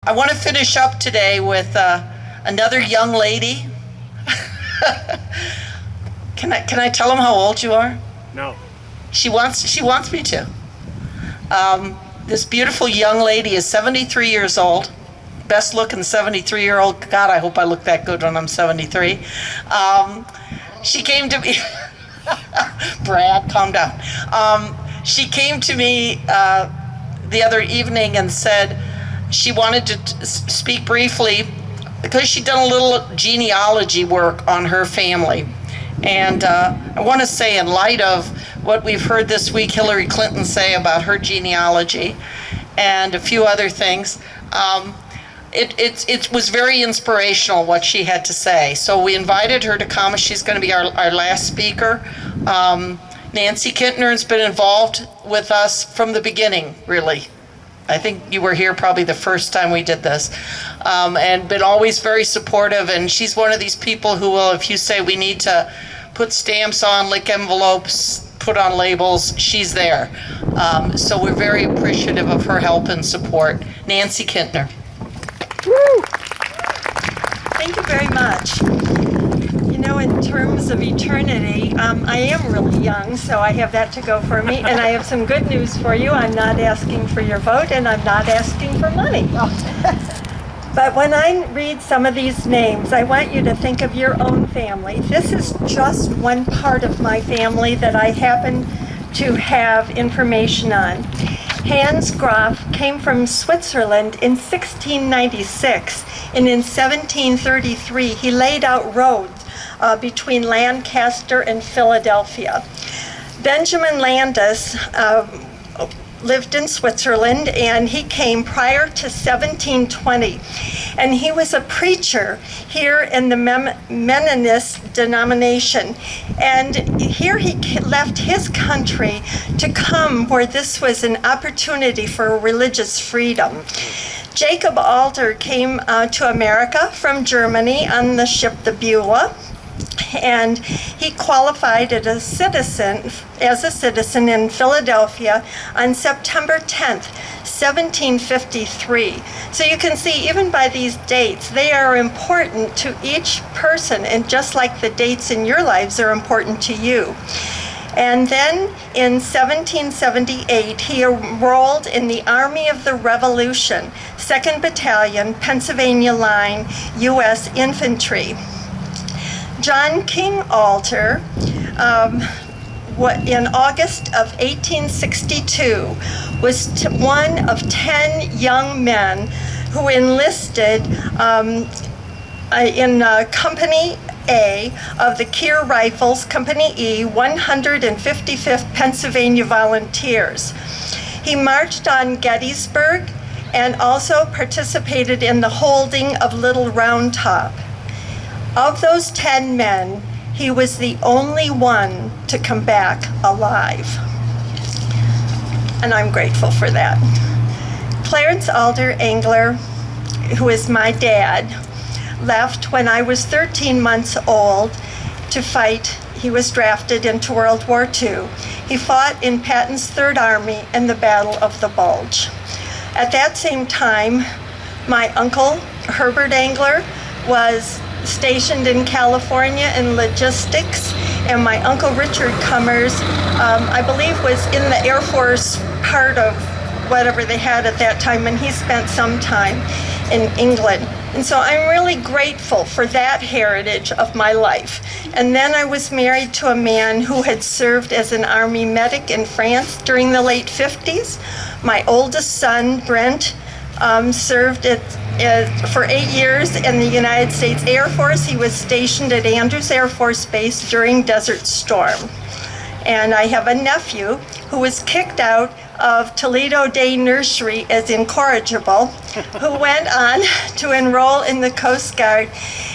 I want to finish up today with another young lady. Can I tell them how old you are? No. She wants me to. This beautiful young lady is 73 years old. Best looking 73-year-old. God, I hope I look that good when I'm 73. She came to me. Brad, calm down. She came to me the other evening and said she wanted to speak briefly because she'd done a little genealogy work on her family. And I want to say, in light of what we've heard this week Hillary Clinton say about her genealogy and a few other things, it was very inspirational what she had to say. So we invited her to come. She's going to be our last speaker. Nancy Kintner has been involved with us from the beginning, really. I think you were here probably the first time we did this, and been always very supportive. And she's one of these people who will, if you say we need to put stamps on, lick envelopes, put on labels, she's there. So we're very appreciative of her help and support. Nancy Kintner. Woo! Thank you very much. You know, in terms of eternity, I am really young, so I have that to go for me. And I have some good news for you. I'm not asking for your vote, and I'm not asking for money. But when I read some of these names, I want you to think of your own family. This is just one part of my family that I happen to have information on. Hans Graf came from Switzerland in 1696, and in 1733 he laid out roads between Lancaster and Philadelphia. Benjamin Landis lived in Switzerland, and he came prior to 1720, and he was a preacher here in the Mennonist denomination. And here he left his country to come where this was an opportunity for religious freedom. Jacob Alder came to America from Germany on the ship the Beulah, and he qualified as a citizen in Philadelphia on September 10th, 1753. So you can see, even by these dates, they are important to each person, and just like the dates in your lives are important to you. And then in 1778, he enrolled in the Army of the Revolution, 2nd Battalion, Pennsylvania Line, U.S. Infantry. John King Alter, in August of 1862, was one of 10 young men who enlisted in Company A of the Keir Rifles, Company E, 155th Pennsylvania Volunteers. He marched on Gettysburg and also participated in the holding of Little Round Top. Of those 10 men, he was the only one to come back alive. And I'm grateful for that. Clarence Alder Engler, who is my dad, left when I was 13 months old to fight. He was drafted into World War II. He fought in Patton's Third Army in the Battle of the Bulge. At that same time, my uncle, Herbert Engler, was stationed in California in logistics, and my uncle Richard Cummers, I believe, was in the Air Force part of whatever they had at that time, and he spent some time in England. And so I'm really grateful for that heritage of my life. And then I was married to a man who had served as an Army medic in France during the late 50s. My oldest son, Brent, served for 8 years in the United States Air Force. He was stationed at Andrews Air Force Base during Desert Storm. And I have a nephew who was kicked out of Toledo Day Nursery as incorrigible, who went on to enroll in the Coast Guard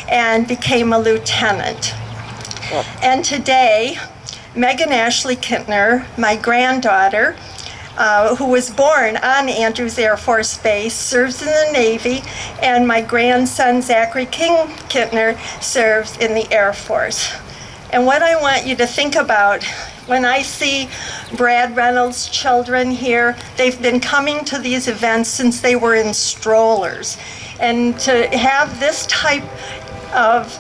and became a lieutenant. And today, Megan Ashley Kintner, my granddaughter, who was born on Andrews Air Force Base, serves in the Navy, and my grandson, Zachary King Kintner, serves in the Air Force. And what I want you to think about When I see Brad Reynolds' children here, they've been coming to these events since they were in strollers. And to have this type of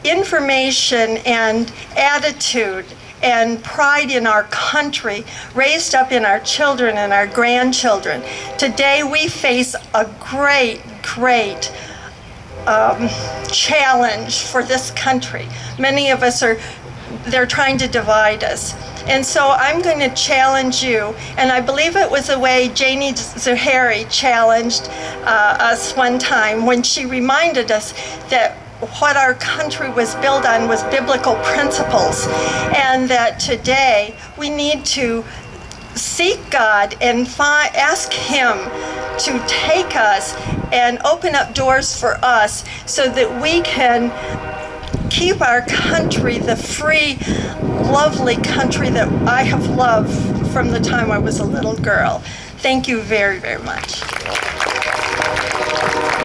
information and attitude and pride in our country raised up in our children and our grandchildren. Today we face a great challenge for this country. Many of us they're trying to divide us. And so I'm going to challenge you, and I believe it was the way Janie Zahari challenged us one time when she reminded us that what our country was built on was biblical principles, and that today we need to seek God and ask Him to take us and open up doors for us so that we can keep our country the free, lovely country that I have loved from the time I was a little girl. Thank you very, very much.